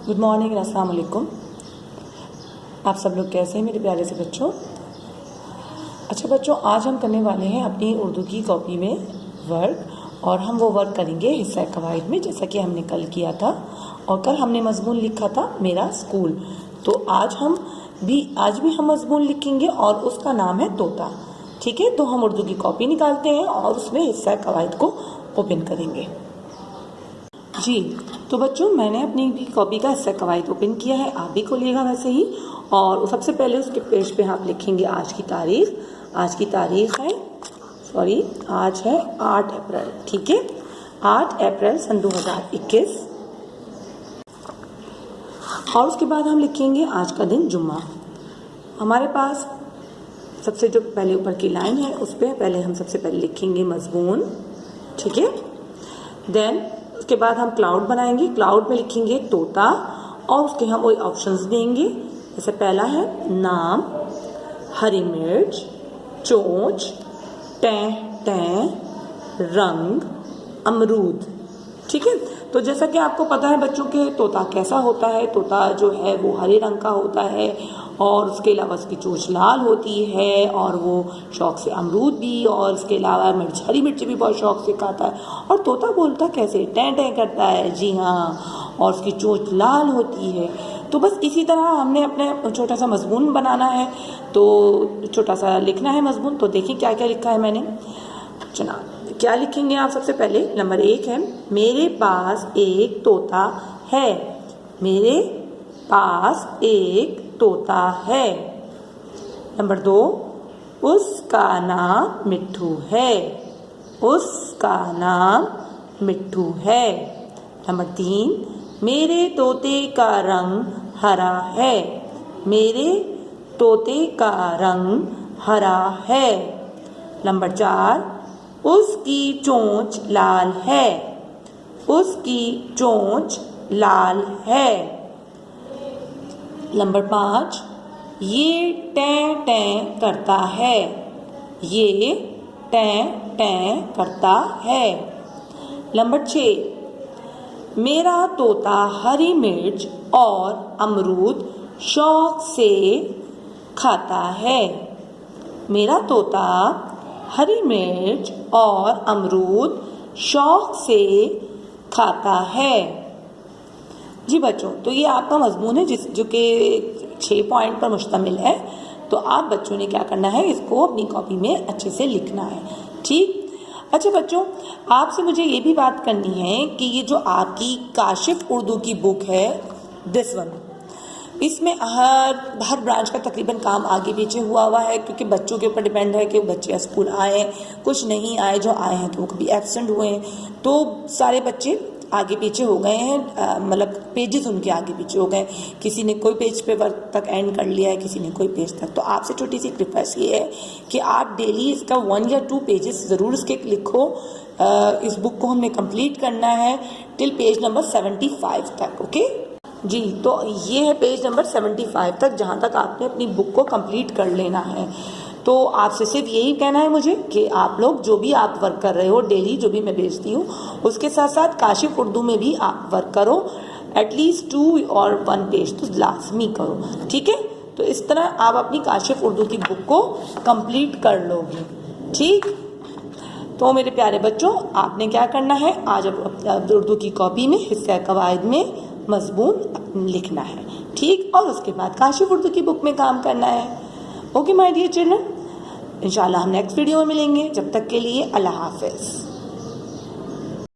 Good morning, अस्सलाम वालेकुम। आप सब लोग कैसे हैं मेरे प्यारे से बच्चों। अच्छा बच्चों, आज हम करने वाले हैं अपनी उर्दू की कॉपी में वर्क, और हम वो वर्क करेंगे हिस्सा कवायद में, जैसा कि हमने कल किया था। और कल हमने मजमून लिखा था मेरा स्कूल, तो आज भी हम मजमून लिखेंगे और उसका नाम है तोता। ठीक है, तो हम उर्दू की कॉपी निकालते हैं और उसमें हिस्सा कवायद को ओपन करेंगे। जी, तो बच्चों मैंने अपनी भी कॉपी का हिस्सा कवायद ओपन किया है, आप भी खोलिएगा वैसे ही। और सबसे पहले उसके पेज पे आप लिखेंगे आज की तारीख। आज की तारीख है आज है 8 अप्रैल। ठीक है, 8 अप्रैल सन 2021। और उसके बाद हम लिखेंगे आज का दिन जुम्मा। हमारे पास सबसे जो पहले ऊपर की लाइन है उस पर पहले हम सबसे पहले लिखेंगे मजमून। ठीक है, देन उसके बाद हम क्लाउड बनाएंगे। क्लाउड में लिखेंगे तोता और उसके हम वही ऑप्शंस देंगे। जैसे पहला है नाम, हरी मिर्च, चोंच, टें टें, रंग, अमरूद। ठीक है, तो जैसा कि आपको पता है बच्चों के तोता कैसा होता है। तोता जो है वो हरे रंग का होता है और उसके अलावा उसकी चोंच लाल होती है और वो शौक से अमरूद भी, और उसके अलावा हरी मिर्च भी बहुत शौक से खाता है। और तोता बोलता कैसे, टें टें करता है। जी हाँ, और उसकी चोंच लाल होती है। तो बस इसी तरह हमने अपने छोटा सा मजमून बनाना है, तो छोटा सा लिखना है मजमून। तो देखिए क्या क्या लिखा है मैंने। चना क्या लिखेंगे आप। सबसे पहले नंबर 1 है मेरे पास एक तोता है। मेरे पास एक तोता है। नंबर 2, उसका नाम मिट्ठू है। उसका नाम मिट्ठू है। नंबर 3, मेरे तोते का रंग हरा है। मेरे तोते का रंग हरा है। नंबर 4, उसकी चोंच लाल है। उसकी चोंच लाल है। नंबर 5, ये टें टें करता है। ये टें टें करता है। नंबर 6, मेरा तोता हरी मिर्च और अमरूद शौक से खाता है। मेरा तोता हरी मिर्च और अमरूद शौक से खाता है। जी बच्चों, तो ये आपका मजमून है जो कि 6 पॉइंट पर मुश्तमिल है। तो आप बच्चों ने क्या करना है, इसको अपनी कॉपी में अच्छे से लिखना है। ठीक। अच्छा बच्चों, आपसे मुझे ये भी बात करनी है कि ये जो आपकी काशिफ उर्दू की बुक है, दिस वन, इसमें हर ब्रांच का तकरीबन काम आगे पीछे हुआ है, क्योंकि बच्चों के ऊपर डिपेंड है कि बच्चे स्कूल आए, कुछ नहीं आए, जो आए हैं तो वो कभी एब्सेंट हुए हैं, तो सारे बच्चे आगे पीछे हो गए हैं। मतलब पेजेस उनके आगे पीछे हो गए। किसी ने कोई पेज पे वर्क तक एंड कर लिया है, किसी ने कोई पेज तक। तो आपसे छोटी सी रिक्वेस्ट ये है कि आप डेली इसका 1 या 2 पेजेस ज़रूर इसके लिखो। इस बुक को हमने कंप्लीट करना है टिल पेज नंबर 75 तक। ओके जी, तो ये है पेज नंबर 75 तक, जहाँ तक आपने अपनी बुक को कंप्लीट कर लेना है। तो आपसे सिर्फ यही कहना है मुझे कि आप लोग जो भी आप वर्क कर रहे हो डेली, जो भी मैं भेजती हूँ, उसके साथ साथ काशिफ उर्दू में भी आप वर्क करो। एटलीस्ट 2 और 1 पेज तो लाजमी करो। ठीक है, तो इस तरह आप अपनी काशिफ उर्दू की बुक को कंप्लीट कर लोगे। ठीक, तो मेरे प्यारे बच्चों, आपने क्या करना है, आज उर्दू की कॉपी में हिस्सा कवायद में मजमून लिखना है। ठीक, और उसके बाद काशिफ उर्दू की बुक में काम करना है। ओके माय डियर चिल्ड्रन, इंशाल्लाह हम नेक्स्ट वीडियो में मिलेंगे। जब तक के लिए अल्लाह हाफिज़।